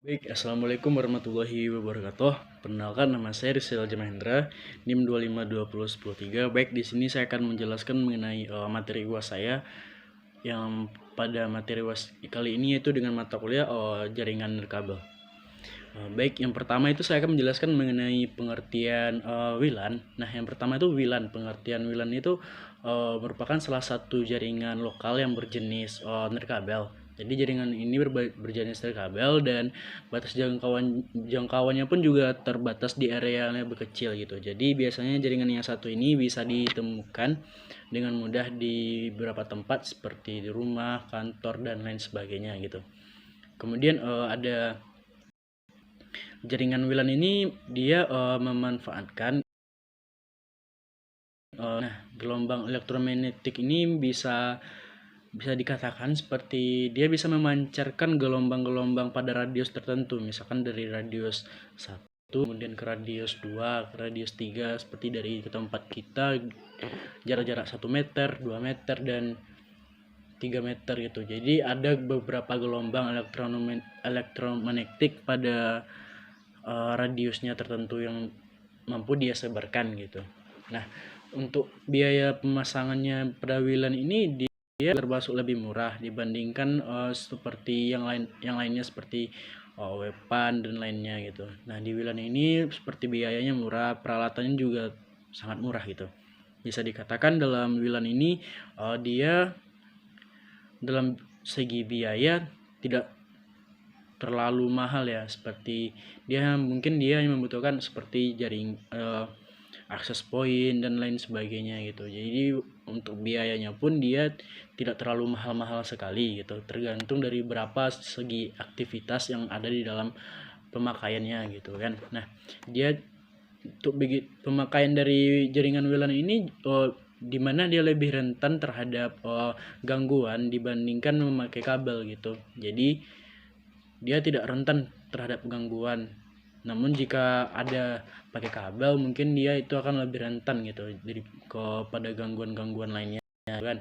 Baik, assalamualaikum warahmatullahi wabarakatuh. Perkenalkan, nama saya Rizal Jamahendra, NIM 2520103. Baik, di sini saya akan menjelaskan mengenai materi UAS saya yang pada materi UAS kali ini yaitu dengan mata kuliah jaringan nirkabel. Baik, yang pertama itu saya akan menjelaskan mengenai pengertian WLAN. Nah, yang pertama itu WLAN. Pengertian WLAN itu merupakan salah satu jaringan lokal yang berjenis nirkabel. Jadi jaringan ini berjenis nirkabel dan batas jangkauannya pun juga terbatas di area yang lebih kecil gitu. Jadi biasanya jaringan yang satu ini bisa ditemukan dengan mudah di beberapa tempat seperti di rumah, kantor dan lain sebagainya gitu. Kemudian ada jaringan WLAN ini dia memanfaatkan gelombang elektromagnetik ini bisa dikatakan seperti dia bisa memancarkan gelombang-gelombang pada radius tertentu, misalkan dari radius 1 kemudian ke radius 2, ke radius 3, seperti dari tempat kita jarak-jarak 1 meter, 2 meter dan 3 meter gitu. Jadi ada beberapa gelombang elektromagnetik pada radiusnya tertentu yang mampu dia sebarkan gitu. Nah, untuk biaya pemasangannya pada WLAN ini dia termasuk lebih murah dibandingkan seperti yang lainnya seperti WPAN dan lainnya gitu. Nah, di WLAN ini seperti biayanya murah, peralatannya juga sangat murah gitu. Bisa dikatakan dalam WLAN ini dia dalam segi biaya tidak terlalu mahal ya, seperti dia mungkin dia membutuhkan seperti jaring akses point dan lain sebagainya gitu. Jadi untuk biayanya pun dia tidak terlalu mahal-mahal sekali gitu, tergantung dari berapa segi aktivitas yang ada di dalam pemakaiannya gitu kan. Nah, dia untuk pemakaian dari jaringan WLAN ini di mana dia lebih rentan terhadap gangguan dibandingkan memakai kabel gitu. Jadi dia tidak rentan terhadap gangguan. Namun jika ada pakai kabel mungkin dia itu akan lebih rentan gitu jadi kepada gangguan-gangguan lainnya kan.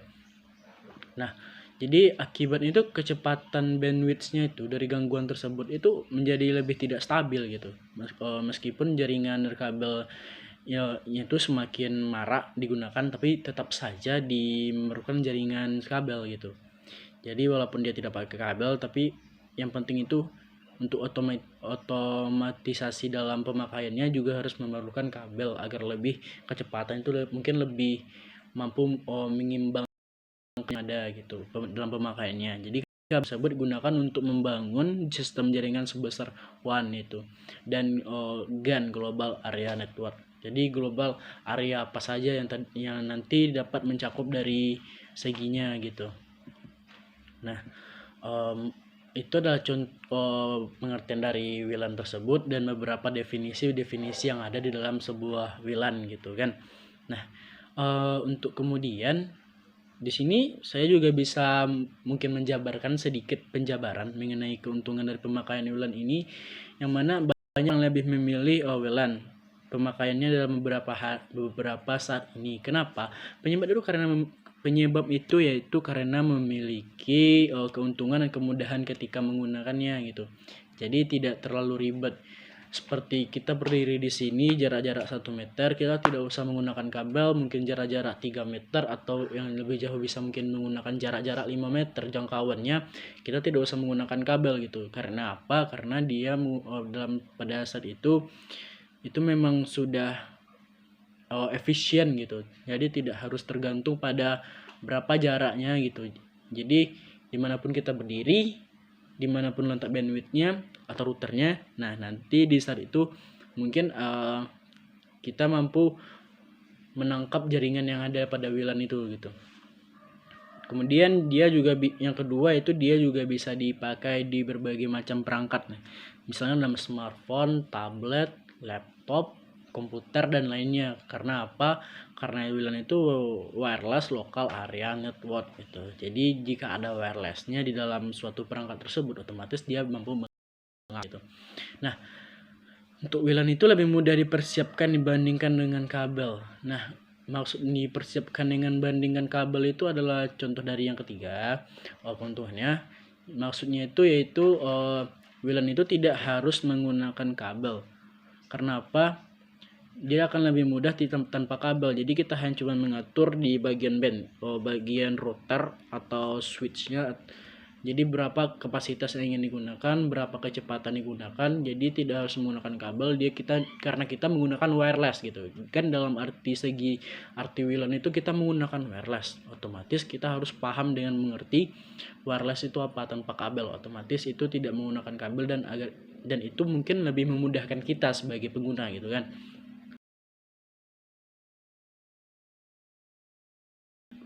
Nah, jadi akibat itu kecepatan bandwidth-nya itu dari gangguan tersebut itu menjadi lebih tidak stabil gitu. Meskipun jaringan kabel ya itu semakin marak digunakan tapi tetap saja memerlukan jaringan kabel gitu. Jadi walaupun dia tidak pakai kabel tapi yang penting itu untuk otomatisasi dalam pemakaiannya juga harus memerlukan kabel agar lebih kecepatan itu mungkin lebih mampu mengimbang yang ada gitu dalam pemakaiannya. Jadi kabel tersebut digunakan untuk membangun sistem jaringan sebesar WAN itu dan GAN Global Area Network. Jadi global area apa saja yang nanti dapat mencakup dari seginya gitu. Nah, itu adalah contoh pengertian dari WLAN tersebut dan beberapa definisi-definisi yang ada di dalam sebuah WLAN gitu kan. Nah, untuk kemudian di sini saya juga bisa mungkin menjabarkan sedikit penjabaran mengenai keuntungan dari pemakaian WLAN ini, yang mana banyak yang lebih memilih WLAN pemakaiannya dalam beberapa saat ini. Kenapa? Penyebab itu yaitu karena memiliki keuntungan dan kemudahan ketika menggunakannya gitu. Jadi tidak terlalu ribet. Seperti kita berdiri di sini jarak-jarak 1 meter, kita tidak usah menggunakan kabel, mungkin jarak-jarak 3 meter atau yang lebih jauh bisa mungkin menggunakan jarak-jarak 5 meter jangkauannya. Kita tidak usah menggunakan kabel gitu. Karena apa? Karena dia pada saat itu memang sudah efisien gitu. Jadi tidak harus tergantung pada berapa jaraknya gitu. Jadi dimanapun kita berdiri, dimanapun letak bandwidthnya atau routernya, nah nanti di saat itu mungkin kita mampu menangkap jaringan yang ada pada WLAN itu gitu. Kemudian dia juga yang kedua itu dia juga bisa dipakai di berbagai macam perangkat. Misalnya dalam smartphone, tablet, laptop, komputer dan lainnya. Karena apa? Karena WLAN itu wireless local area network gitu. Jadi jika ada wirelessnya di dalam suatu perangkat tersebut, otomatis dia mampu gitu. Nah, untuk WLAN itu lebih mudah dipersiapkan dibandingkan dengan kabel. Nah, maksud dipersiapkan dengan bandingkan kabel itu adalah contoh dari yang ketiga, contohnya maksudnya itu yaitu WLAN itu tidak harus menggunakan kabel. Karena apa? Dia akan lebih mudah tanpa kabel. Jadi kita hanya cuma mengatur di bagian bagian router atau switchnya. Jadi berapa kapasitas yang ingin digunakan, berapa kecepatan digunakan. Jadi tidak harus menggunakan kabel. Karena kita menggunakan wireless gitu. Kan dalam arti WLAN itu kita menggunakan wireless. Otomatis kita harus paham dengan mengerti wireless itu apa tanpa kabel. Otomatis itu tidak menggunakan kabel dan itu mungkin lebih memudahkan kita sebagai pengguna gitu kan.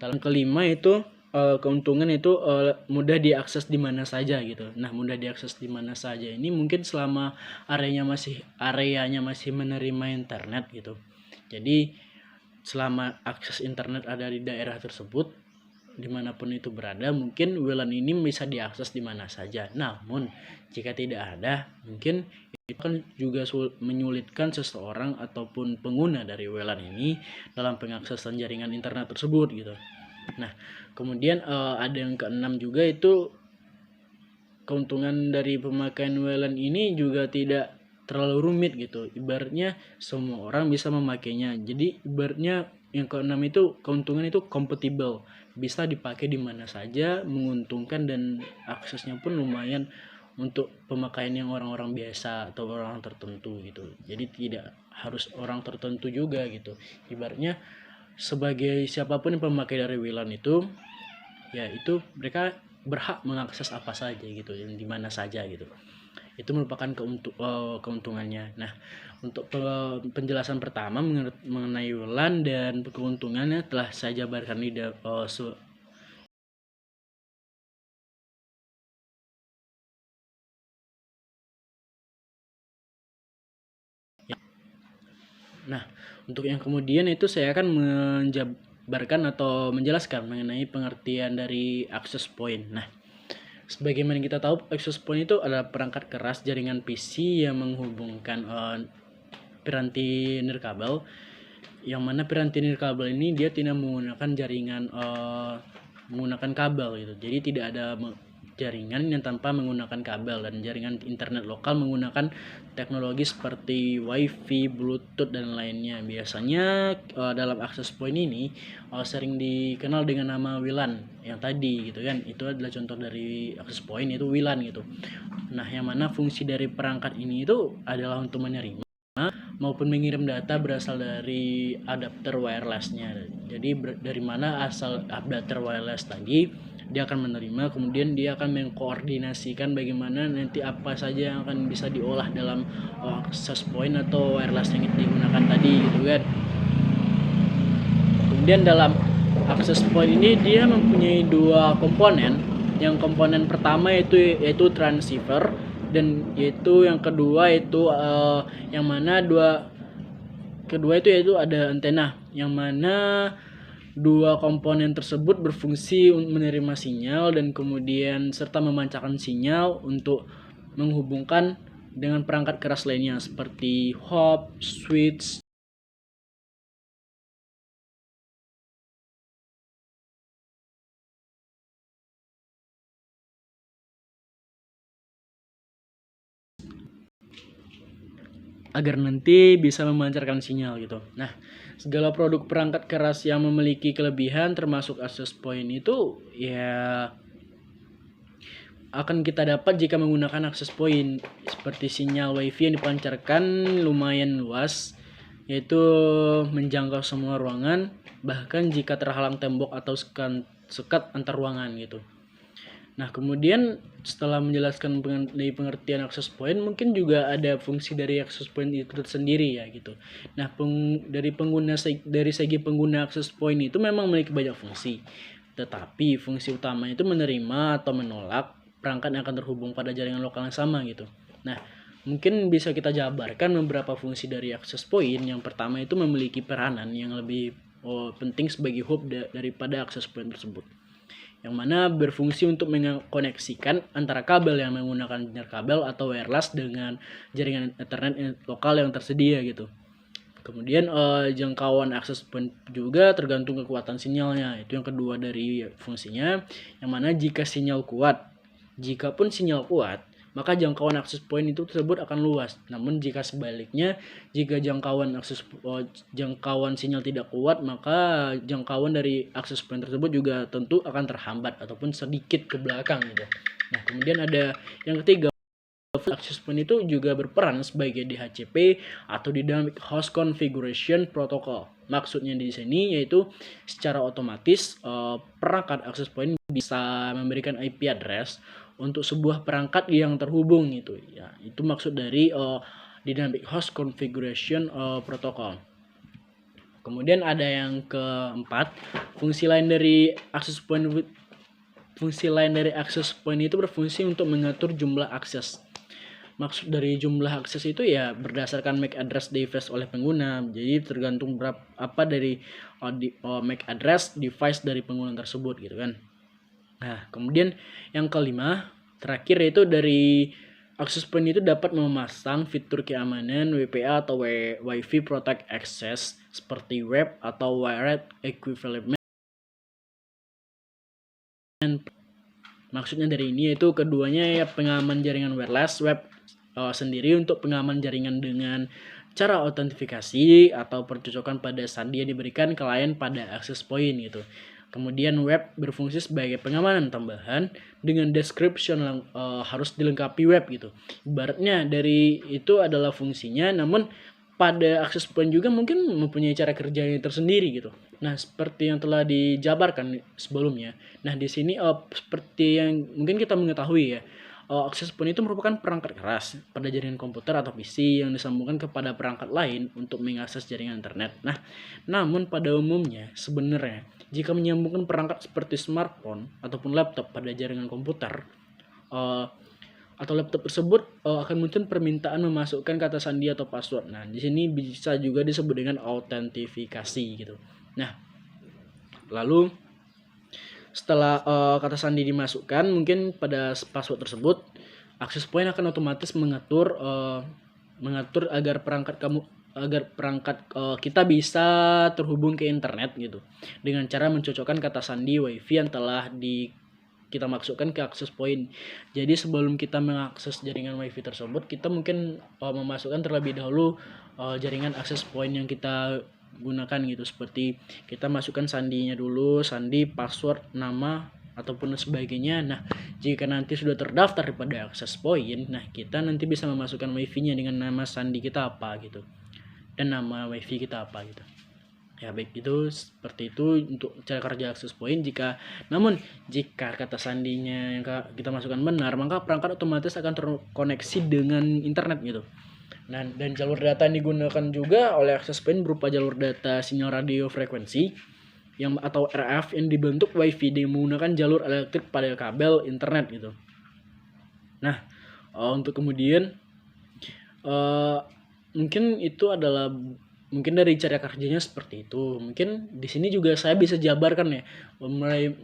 Yang kelima itu keuntungan itu mudah diakses di mana saja gitu. Nah, mudah diakses di mana saja ini mungkin selama areanya masih menerima internet gitu. Jadi selama akses internet ada di daerah tersebut, dimanapun itu berada, mungkin WLAN ini bisa diakses di mana saja. Namun jika tidak ada, mungkin itu kan juga menyulitkan seseorang ataupun pengguna dari WLAN ini dalam pengaksesan jaringan internet tersebut gitu. Nah, kemudian ada yang keenam juga, itu keuntungan dari pemakaian WLAN ini juga tidak terlalu rumit gitu. Ibaratnya semua orang bisa memakainya. Jadi ibaratnya yang keenam itu keuntungan itu compatible, bisa dipakai di mana saja, menguntungkan dan aksesnya pun lumayan untuk pemakaian yang orang-orang biasa atau orang tertentu gitu. Jadi tidak harus orang tertentu juga gitu. Ibaratnya sebagai siapapun yang pemakai dari WLAN itu, ya itu mereka berhak mengakses apa saja gitu, di mana saja gitu. Itu merupakan keuntungannya. Nah, untuk penjelasan pertama mengenai WLAN dan keuntungannya telah saya jabarkan di Nah, untuk yang kemudian itu saya akan menjabarkan atau menjelaskan mengenai pengertian dari access point. Nah, sebagaimana kita tahu, access point itu adalah perangkat keras jaringan PC yang menghubungkan piranti nirkabel, yang mana piranti nirkabel ini dia tidak menggunakan jaringan menggunakan kabel gitu. Jadi tidak ada jaringan yang tanpa menggunakan kabel, dan jaringan internet lokal menggunakan teknologi seperti WiFi, Bluetooth dan lainnya. Biasanya dalam access point ini sering dikenal dengan nama WLAN yang tadi gitu kan. Itu adalah contoh dari access point, itu WLAN gitu. Nah, yang mana fungsi dari perangkat ini itu adalah untuk menerima maupun mengirim data berasal dari adapter wirelessnya. Jadi dari mana asal adapter wireless tadi, dia akan menerima, kemudian dia akan mengkoordinasikan bagaimana nanti apa saja yang akan bisa diolah dalam access point atau wireless yang digunakan tadi gitu kan. Kemudian dalam access point ini dia mempunyai dua komponen. Yang komponen pertama yaitu transceiver, dan yaitu yang kedua itu yang mana kedua itu yaitu ada antena, yang mana dua komponen tersebut berfungsi menerima sinyal dan kemudian serta memancarkan sinyal untuk menghubungkan dengan perangkat keras lainnya seperti hop, switch, agar nanti bisa memancarkan sinyal gitu. Nah, segala produk perangkat keras yang memiliki kelebihan termasuk access point itu ya akan kita dapat jika menggunakan access point, seperti sinyal WiFi yang dipancarkan lumayan luas, yaitu menjangkau semua ruangan, bahkan jika terhalang tembok atau sekat antar ruangan gitu. Nah, kemudian setelah menjelaskan dari pengertian access point, mungkin juga ada fungsi dari access point itu sendiri ya gitu. Nah, dari segi pengguna access point itu memang memiliki banyak fungsi. Tetapi fungsi utama itu menerima atau menolak perangkat yang akan terhubung pada jaringan lokal yang sama gitu. Nah, mungkin bisa kita jabarkan beberapa fungsi dari access point. Yang pertama itu memiliki peranan yang lebih penting sebagai hub daripada access point tersebut, yang mana berfungsi untuk mengkoneksikan antara kabel yang menggunakan nirkabel atau wireless dengan jaringan internet lokal yang tersedia gitu. Kemudian jangkauan akses point juga tergantung kekuatan sinyalnya. Itu yang kedua dari fungsinya, yang mana jikapun sinyal kuat, maka jangkauan akses point itu tersebut akan luas. Namun jika sebaliknya, jika jangkauan sinyal tidak kuat, maka jangkauan dari akses point tersebut juga tentu akan terhambat ataupun sedikit ke belakang gitu. Nah, kemudian ada yang ketiga, access point itu juga berperan sebagai DHCP atau Dynamic Host Configuration Protocol. Maksudnya di sini yaitu secara otomatis perangkat access point bisa memberikan IP address untuk sebuah perangkat yang terhubung gitu ya. Itu maksud dari Dynamic Host Configuration Protocol. Kemudian ada yang keempat, fungsi lain dari access point itu berfungsi untuk mengatur jumlah akses. Maksud dari jumlah akses itu ya berdasarkan MAC address device oleh pengguna. Jadi tergantung berapa apa dari MAC address device dari pengguna tersebut gitu kan. Nah, kemudian yang kelima, terakhir yaitu dari access point itu dapat memasang fitur keamanan WPA atau Wi-Fi Protect Access seperti web atau wired equivalent. Maksudnya dari ini yaitu keduanya ya pengaman jaringan wireless web sendiri untuk pengaman jaringan dengan cara autentifikasi atau percocokan pada sandi yang diberikan klien pada access point gitu. Kemudian web berfungsi sebagai pengamanan tambahan dengan description harus dilengkapi web gitu. Ibaratnya dari itu adalah fungsinya, namun pada access point juga mungkin mempunyai cara kerjanya tersendiri gitu. Nah, seperti yang telah dijabarkan sebelumnya. Nah, di sini seperti yang mungkin kita mengetahui ya, access point itu merupakan perangkat keras pada jaringan komputer atau PC yang disambungkan kepada perangkat lain untuk mengakses jaringan internet. Nah, namun pada umumnya sebenarnya jika menyambungkan perangkat seperti smartphone ataupun laptop pada jaringan komputer atau laptop tersebut akan muncul permintaan memasukkan kata sandi atau password. Nah, di sini bisa juga disebut dengan autentifikasi gitu. Nah, lalu setelah kata sandi dimasukkan, mungkin pada password tersebut, access point akan otomatis mengatur agar perangkat kita bisa terhubung ke internet gitu dengan cara mencocokkan kata sandi WiFi yang telah kita masukkan ke access point. Jadi sebelum kita mengakses jaringan WiFi tersebut, kita mungkin memasukkan terlebih dahulu jaringan access point yang kita gunakan gitu, seperti kita masukkan sandinya dulu, sandi, password, nama ataupun sebagainya. Nah, jika nanti sudah terdaftar pada access point, nah kita nanti bisa memasukkan WiFi-nya dengan nama sandi kita apa gitu dan nama WiFi kita apa gitu. Ya, baik, itu seperti itu untuk cara kerja access point. Namun jika kata sandinya yang kita masukkan benar, maka perangkat otomatis akan terkoneksi dengan internet gitu. Nah, dan jalur data yang digunakan juga oleh access point berupa jalur data sinyal radio frekuensi atau RF yang dibentuk WiFi dengan menggunakan jalur elektrik pada kabel internet gitu. Nah, untuk kemudian mungkin itu adalah dari cara kerjanya seperti itu. Mungkin di sini juga saya bisa jabarkan ya,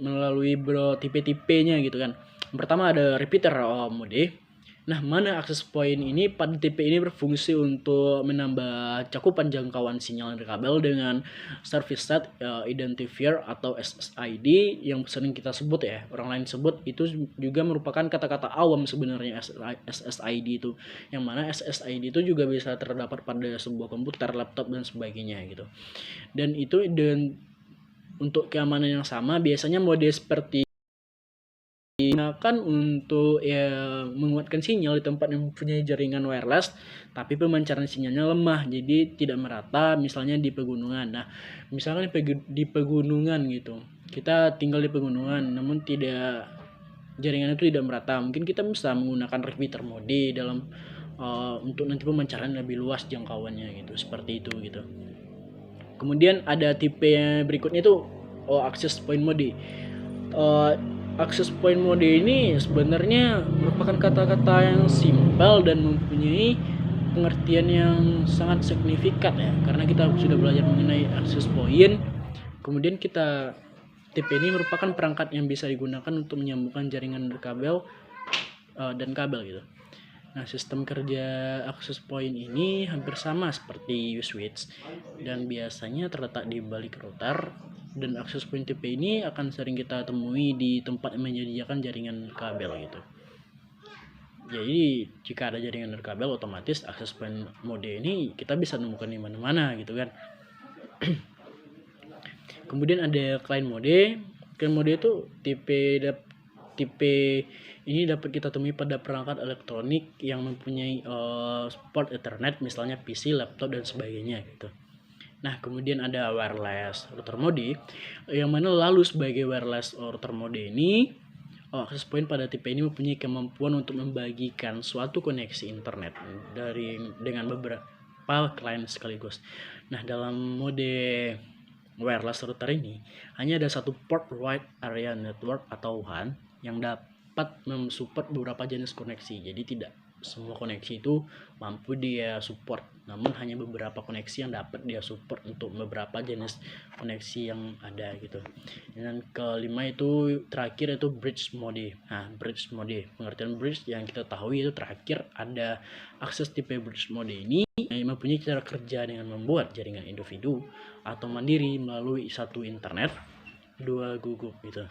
melalui tipe-tipenya gitu kan. Yang pertama ada repeater mode. Nah, mana access point ini pada tipe ini berfungsi untuk menambah cakupan jangkauan sinyal dari kabel dengan service set identifier atau SSID yang sering kita sebut ya, orang lain sebut. Itu juga merupakan kata-kata awam sebenarnya SSID itu, yang mana SSID itu juga bisa terdapat pada sebuah komputer, laptop dan sebagainya gitu. Dan untuk keamanan yang sama biasanya mode seperti digunakan untuk menguatkan sinyal di tempat yang mempunyai jaringan wireless tapi pemancaran sinyalnya lemah, jadi tidak merata, misalnya di pegunungan. Nah, misalnya di pegunungan gitu, kita tinggal di pegunungan namun jaringan itu tidak merata, mungkin kita bisa menggunakan repeater mode dalam untuk nanti pemancaran lebih luas jangkauannya gitu, seperti itu gitu. Kemudian ada tipe berikutnya itu access point mode. Access point mode ini sebenarnya merupakan kata-kata yang simpel dan mempunyai pengertian yang sangat signifikan ya, karena kita sudah belajar mengenai access point. Kemudian tipe ini merupakan perangkat yang bisa digunakan untuk menyambungkan jaringan kabel dan kabel gitu. Nah, sistem kerja access point ini hampir sama seperti switch dan biasanya terletak di balik router, dan access point tipe ini akan sering kita temui di tempat yang menyediakan jaringan kabel gitu. Jadi jika ada jaringan nirkabel, otomatis access point mode ini kita bisa temukan di mana-mana gitu kan. Kemudian ada client mode. Client mode itu tipe ini dapat kita temui pada perangkat elektronik yang mempunyai port Ethernet, misalnya PC, laptop dan sebagainya gitu. Nah, kemudian ada wireless router mode, yang mana lalu sebagai wireless router mode ini, access point pada tipe ini mempunyai kemampuan untuk membagikan suatu koneksi internet dengan beberapa client sekaligus. Nah, dalam mode wireless router ini hanya ada satu port wide area network atau WAN yang dapat mensupport beberapa jenis koneksi. Jadi tidak semua koneksi itu mampu dia support, namun hanya beberapa koneksi yang dapat dia support untuk beberapa jenis koneksi yang ada gitu. Dan kelima itu terakhir itu bridge mode. Nah, bridge mode, pengertian bridge yang kita tahu itu terakhir ada akses tipe bridge mode ini yang mempunyai cara kerja dengan membuat jaringan individu atau mandiri melalui satu internet, dua gugup gitu.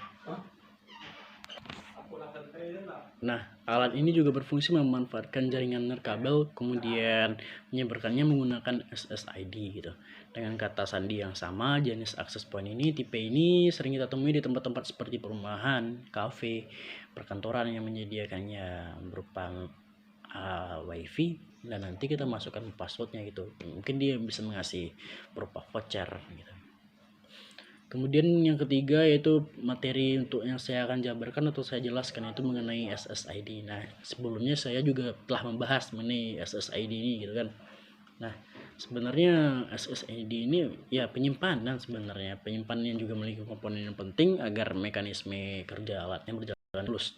Nah, alat ini juga berfungsi memanfaatkan jaringan nirkabel, kemudian menyebarkannya menggunakan SSID gitu. Dengan kata sandi yang sama, jenis access point ini, tipe ini sering kita temui di tempat-tempat seperti perumahan, kafe, perkantoran yang menyediakannya berupa wifi, dan nanti kita masukkan passwordnya gitu. Mungkin dia bisa mengasih berupa voucher gitu. Kemudian yang ketiga yaitu materi untuk yang saya akan jabarkan atau saya jelaskan itu mengenai SSID. Nah, sebelumnya saya juga telah membahas mengenai SSID ini gitu kan. Nah, sebenarnya SSID ini ya penyimpanan sebenarnya. Penyimpanan yang juga memiliki komponen yang penting agar mekanisme kerja alatnya berjalan mulus.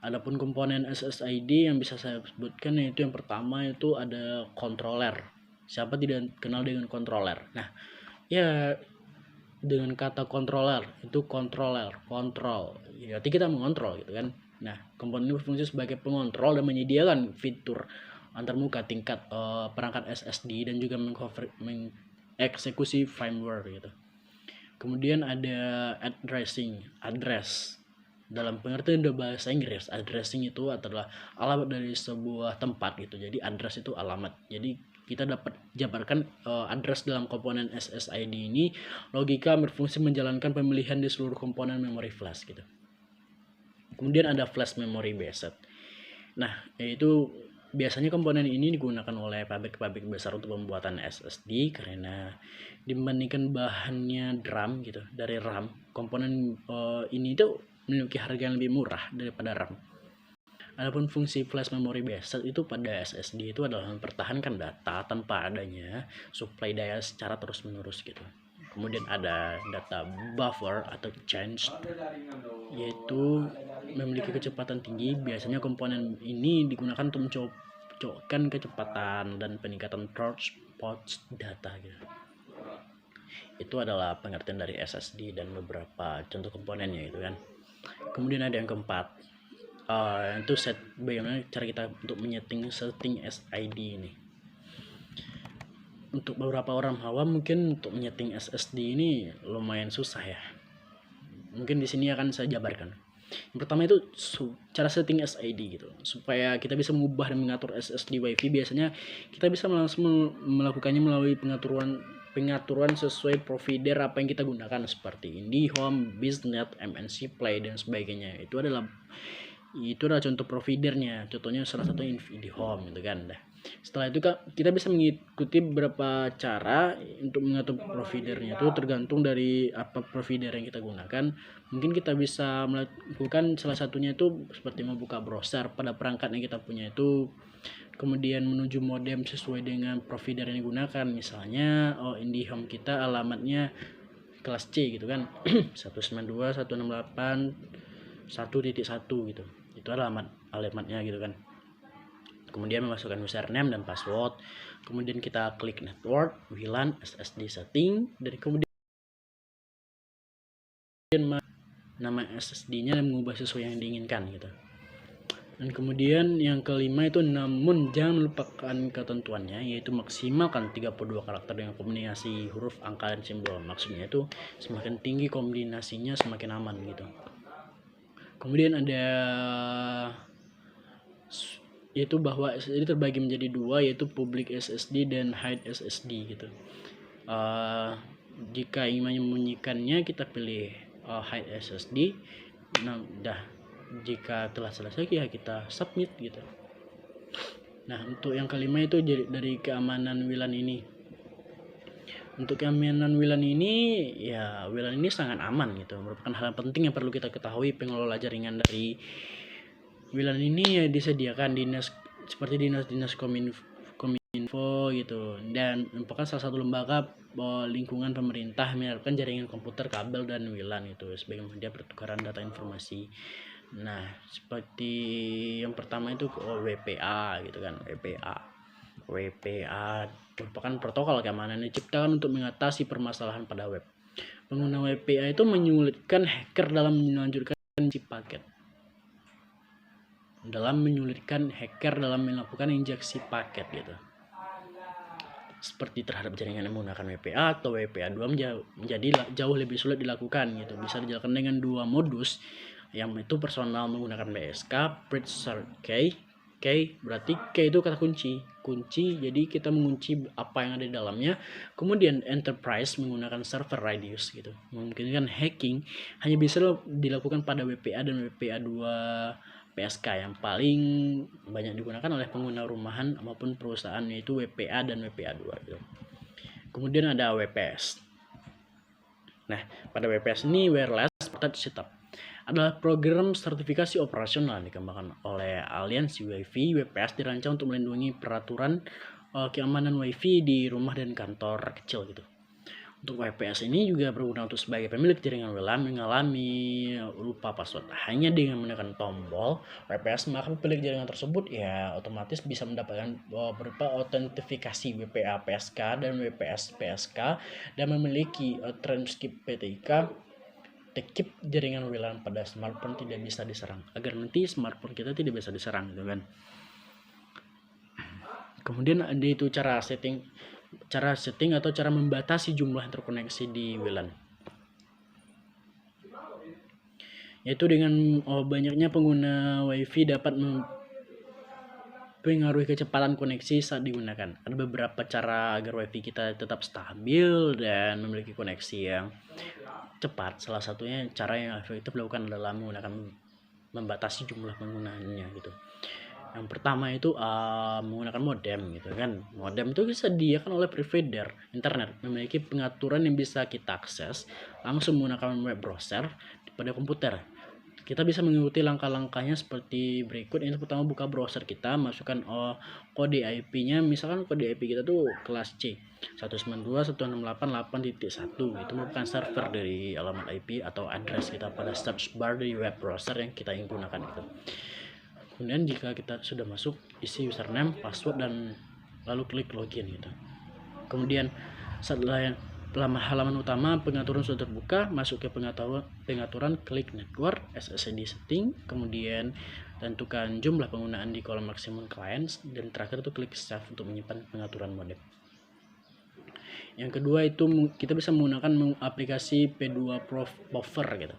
Adapun komponen SSID yang bisa saya sebutkan yaitu yang pertama itu ada controller. Siapa tidak kenal dengan controller? Nah, ya dengan kata controller itu kontrol, ya, berarti kita mengontrol gitu kan. Nah, komponen ini berfungsi sebagai pengontrol dan menyediakan fitur antarmuka tingkat perangkat SSD dan juga mengeksekusi firmware gitu. Kemudian ada address. Dalam pengertian bahasa Inggris, addressing itu adalah alamat dari sebuah tempat gitu. Jadi address itu alamat. Jadi kita dapat jabarkan address dalam komponen SSID ini logika berfungsi menjalankan pemilihan di seluruh komponen memori flash gitu. Kemudian ada flash memory based. Nah, yaitu biasanya komponen ini digunakan oleh pabrik-pabrik besar untuk pembuatan SSD karena dibandingkan bahannya DRAM gitu, dari RAM, komponen ini tuh memiliki harga yang lebih murah daripada RAM. Adapun fungsi flash memory based itu pada SSD itu adalah mempertahankan data tanpa adanya suplai daya secara terus-menerus gitu. Kemudian ada data buffer atau change, yaitu memiliki kecepatan tinggi. Biasanya komponen ini digunakan untuk mencocokkan kecepatan dan peningkatan transport data gitu. Itu adalah pengertian dari SSD dan beberapa contoh komponennya gitu kan. Kemudian ada yang keempat, itu bagaimana cara kita untuk setting SID ini. Untuk beberapa orang awam mungkin untuk menyeting SSD ini lumayan susah ya. Mungkin di sini akan saya jabarkan. Yang pertama itu cara setting SID gitu. Supaya kita bisa mengubah dan mengatur SSD WiFi, biasanya kita bisa langsung melakukannya melalui pengaturan sesuai provider apa yang kita gunakan seperti IndiHome, Biznet, MNC Play dan sebagainya. Itu adalah contoh providernya. Contohnya salah satu IndiHome gitu kan. Setelah itu kita bisa mengikuti beberapa cara untuk mengatur providernya. Itu tergantung dari apa provider yang kita gunakan. Mungkin kita bisa melakukan salah satunya itu seperti membuka browser pada perangkat yang kita punya itu, kemudian menuju modem sesuai dengan provider yang digunakan. Misalnya IndiHome kita alamatnya kelas C gitu kan. 192.168.1.1 gitu. Itu alamatnya gitu kan. Kemudian memasukkan username dan password. Kemudian kita klik network, WLAN, SSD setting, dan kemudian nama SSD-nya dan mengubah sesuai yang diinginkan gitu. Dan kemudian yang kelima itu, namun jangan melupakan ketentuannya, yaitu maksimalkan 32 karakter dengan kombinasi huruf, angka, dan simbol. Maksudnya itu semakin tinggi kombinasinya semakin aman gitu. Kemudian ada yaitu bahwa SSD terbagi menjadi dua, yaitu public SSD dan hide SSD gitu. Jika ingin menyembunyikannya kita pilih hide SSD. Nah, jika telah selesai ya kita submit gitu. Nah, untuk yang kelima itu dari keamanan WLAN ini. Untuk keamanan WLAN ini, ya WLAN ini sangat aman gitu. Merupakan hal penting yang perlu kita ketahui. Pengelola jaringan dari WLAN ini ya disediakan seperti dinas Kominfo gitu, dan merupakan salah satu lembaga lingkungan pemerintah menyediakan jaringan komputer, kabel, dan WLAN itu sebagai media pertukaran data informasi. Nah, seperti yang pertama itu WPA gitu kan. WPA merupakan protokol keamanan yang diciptakan untuk mengatasi permasalahan pada web. Pengguna WPA itu menyulitkan hacker dalam melakukan injeksi paket gitu. Seperti terhadap jaringan yang menggunakan WPA atau WPA2 menjadi jauh lebih sulit dilakukan gitu. Bisa dilakukan dengan dua modus, yang itu personal menggunakan BSK, Bridge Key. Berarti key itu kata kunci, jadi kita mengunci apa yang ada di dalamnya. Kemudian enterprise menggunakan server radius gitu, memungkinkan hacking hanya bisa dilakukan pada WPA dan WPA2 PSK yang paling banyak digunakan oleh pengguna rumahan maupun perusahaan, yaitu WPA dan WPA2 gitu. Kemudian ada WPS. Nah, pada WPS ini Wireless Protected Setup adalah program sertifikasi operasional yang dikembangkan oleh aliansi WiFi. WPS dirancang untuk melindungi peraturan keamanan WiFi di rumah dan kantor kecil gitu. Untuk WPS ini juga berguna untuk sebagai pemilik jaringan WLAN mengalami lupa password. Hanya dengan menekan tombol WPS, maka pemilik jaringan tersebut ya otomatis bisa mendapatkan berupa autentifikasi WPA PSK dan WPS PSK, dan memiliki transkrip PTK tekip jaringan WLAN pada smartphone tidak bisa diserang, agar nanti smartphone kita tidak bisa diserang gitu kan. Kemudian ada itu cara setting atau cara membatasi jumlah terkoneksi di WLAN, yaitu dengan banyaknya pengguna WiFi dapat mempengaruhi kecepatan koneksi saat digunakan. Ada beberapa cara agar WiFi kita tetap stabil dan memiliki koneksi yang cepat. Salah satunya cara yang efektif dilakukan adalah membatasi jumlah penggunaannya gitu. Yang pertama itu menggunakan modem gitu kan. Modem itu disediakan oleh provider internet, memiliki pengaturan yang bisa kita akses langsung menggunakan web browser pada komputer. Kita bisa mengikuti langkah-langkahnya seperti berikut. Yang pertama, buka browser kita, masukkan kode IP-nya. Misalkan kode IP kita tuh kelas C 192.168.8.1. Itu merupakan server dari alamat IP atau address kita pada search bar dari web browser yang kita ingin gunakan itu. Kemudian jika kita sudah masuk, isi username, password, dan lalu klik login gitu. Kemudian setelah halaman utama pengaturan sudah terbuka, masuk ke pengaturan, klik network, SSD setting, kemudian tentukan jumlah penggunaan di kolom maksimum clients, dan terakhir itu klik save untuk menyimpan pengaturan modem. Yang kedua itu kita bisa menggunakan aplikasi P2 Buffer gitu.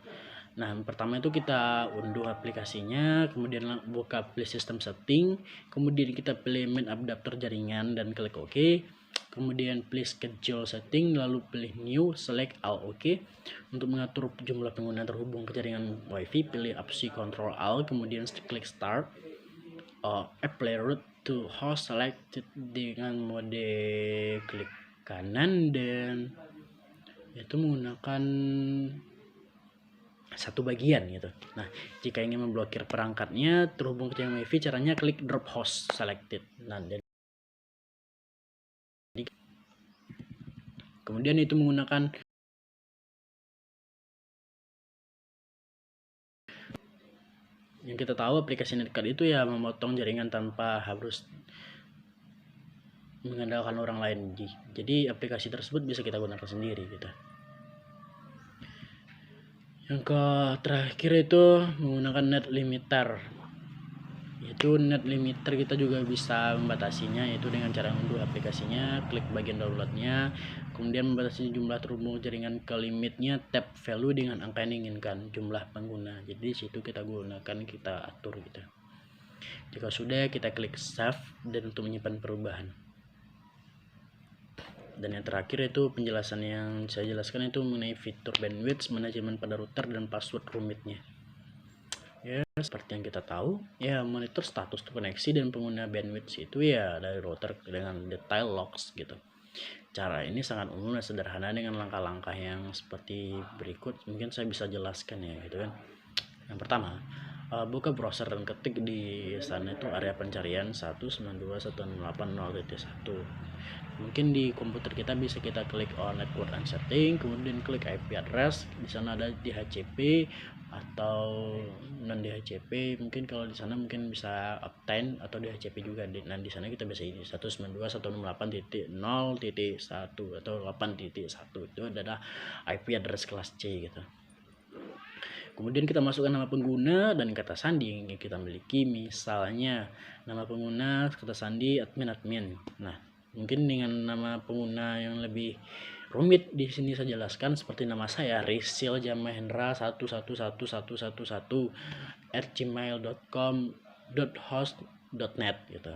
Nah, pertama itu kita unduh aplikasinya, kemudian buka play system setting, kemudian kita pilih main adapter jaringan dan klik OK. Kemudian pilih schedule setting, lalu pilih new, select all OK. Untuk mengatur jumlah pengguna terhubung ke jaringan WiFi, pilih opsi Ctrl Alt, kemudian klik start. Apply route to host selected dengan mode klik kanan, dan itu menggunakan satu bagian gitu. Nah, jika ingin memblokir perangkatnya terhubung ke jaringan WiFi, caranya klik drop host selected. Nah, kemudian itu menggunakan yang kita tahu aplikasi Netcard itu ya memotong jaringan tanpa harus mengandalkan orang lain. Jadi aplikasi tersebut bisa kita gunakan sendiri gitu. Yang terakhir itu menggunakan net limiter. Yaitu net limiter kita juga bisa membatasinya, yaitu dengan cara unduh aplikasinya, klik bagian downloadnya, kemudian membatasi jumlah terhubung jaringan ke limitnya, tap value dengan angka yang diinginkan jumlah pengguna. Jadi di situ kita gunakan, kita atur gitu. Jika sudah, kita klik save dan untuk menyimpan perubahan. Dan yang terakhir itu penjelasan yang saya jelaskan itu mengenai fitur bandwidth, manajemen pada router, dan password rumitnya. Ya, seperti yang kita tahu, ya monitor status koneksi dan pengguna bandwidth itu ya dari router dengan detail logs gitu. Cara ini sangat umum dan sederhana dengan langkah-langkah yang seperti berikut. Mungkin saya bisa jelaskan ya gitu kan. Yang pertama, buka browser dan ketik di sana itu area pencarian 192.168.0.1. Mungkin di komputer kita bisa kita klik on network and setting, kemudian klik IP address. Di sana ada DHCP atau non DHCP. Mungkin kalau di sana mungkin bisa Optane atau DHCP juga. Nah di sana kita bisa ini 192.168.0.1 atau 8.1 itu adalah IP address kelas C gitu. Kemudian kita masukkan nama pengguna dan kata sandi yang kita miliki, misalnya nama pengguna, kata sandi, admin. Nah, mungkin dengan nama pengguna yang lebih rumit di sini saya jelaskan seperti nama saya Rizil Jamahendra 111111@gmail.com.host.net gitu.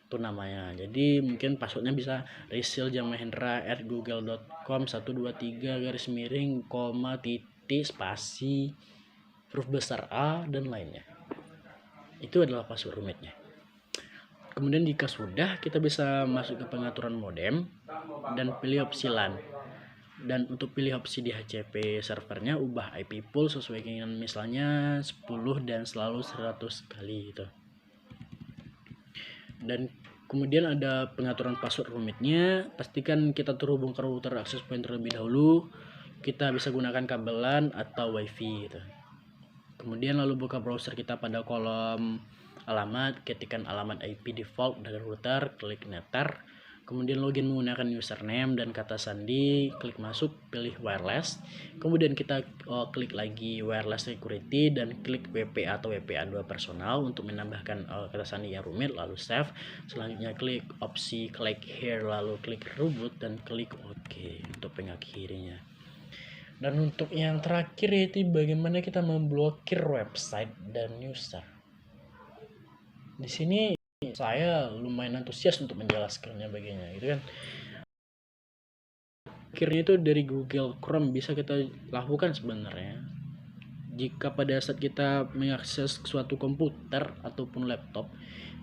Itu namanya. Jadi mungkin passwordnya bisa rizil.jamahendra@google.com 123 garis miring koma titik spasi huruf besar A dan lainnya. Itu adalah password rumitnya. Kemudian jika sudah, kita bisa masuk ke pengaturan modem dan pilih opsi LAN. Dan untuk pilih opsi DHCP servernya, ubah IP pool sesuai keinginan, misalnya 10 dan selalu 100 kali gitu. Dan kemudian ada pengaturan password rumitnya. Pastikan kita terhubung ke router access point terlebih dahulu. Kita bisa gunakan kabelan atau wifi gitu. Kemudian lalu buka browser kita pada kolom alamat, ketikkan alamat IP default dari router, klik netar. Kemudian login menggunakan username dan kata sandi, klik masuk, pilih wireless. Kemudian kita klik lagi wireless security dan klik WPA atau WPA2 personal untuk menambahkan kata sandi yang rumit, lalu save. Selanjutnya klik opsi klik here, lalu klik reboot dan klik OK untuk pengakhirinya. Dan untuk yang terakhir yaitu bagaimana kita memblokir website dan user. Di sini saya lumayan antusias untuk menjelaskannya bagaimana gitu kan. Akhirnya itu dari Google Chrome bisa kita lakukan sebenarnya. Jika pada saat kita mengakses suatu komputer ataupun laptop,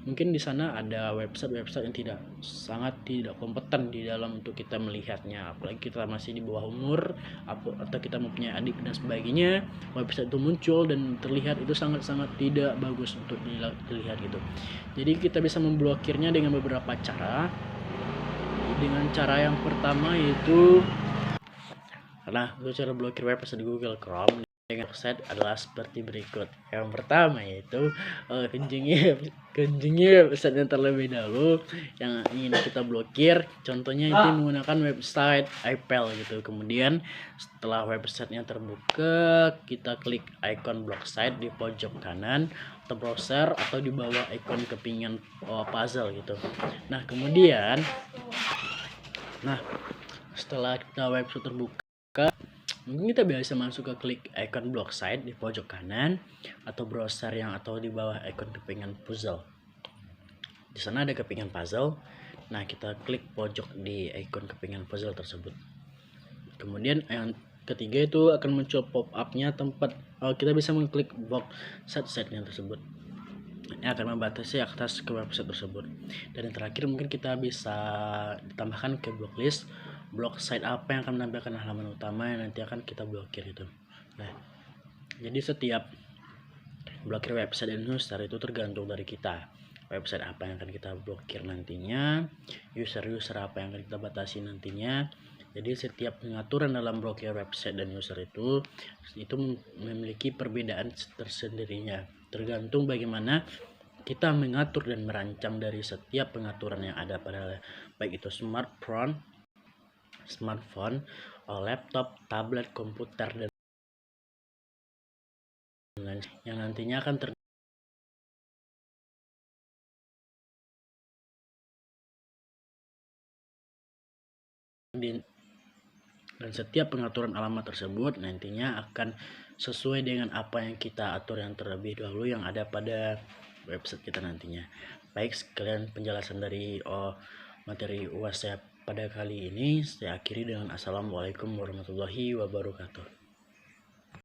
mungkin di sana ada website-website yang sangat tidak kompeten di dalam untuk kita melihatnya, apalagi kita masih di bawah umur atau kita mempunyai adik dan sebagainya. Website itu muncul dan terlihat itu sangat-sangat tidak bagus untuk dilihat gitu. Jadi kita bisa memblokirnya dengan beberapa cara. Dengan cara yang pertama yaitu, nah untuk cara blokir website di Google Chrome dengan website adalah seperti berikut. Yang pertama yaitu kunjungi website yang terlebih dahulu yang ingin kita blokir. Contohnya itu menggunakan website iPel gitu. Kemudian setelah websitenya terbuka, kita klik icon block site di pojok kanan atau browser atau di bawah icon kepingan puzzle gitu. Nah kemudian, setelah kita website terbuka, mungkin kita bisa masuk ke klik icon block site di pojok kanan atau browser yang atau di bawah icon kepingan puzzle. Di sana ada kepingan puzzle. Nah, kita klik pojok di icon kepingan puzzle tersebut. Kemudian yang ketiga itu akan muncul pop-up-nya tempat kita bisa mengklik box site-nya tersebut. Ini akan membatasi akses ke website tersebut. Dan yang terakhir mungkin kita bisa ditambahkan ke blocklist blok site apa yang akan menampilkan halaman utama yang nanti akan kita blokir itu. Nah, jadi setiap blokir website dan user itu tergantung dari kita. Website apa yang akan kita blokir nantinya, user apa yang akan kita batasi nantinya. Jadi setiap pengaturan dalam blokir website dan user itu memiliki perbedaan tersendirinya. Tergantung bagaimana kita mengatur dan merancang dari setiap pengaturan yang ada pada baik itu smartphone, laptop, tablet, komputer dan lain yang nantinya akan dan setiap pengaturan alamat tersebut nantinya akan sesuai dengan apa yang kita atur yang terlebih dahulu yang ada pada website kita nantinya. Baik, sekalian penjelasan dari materi UAS saya pada kali ini saya akhiri dengan assalamualaikum warahmatullahi wabarakatuh.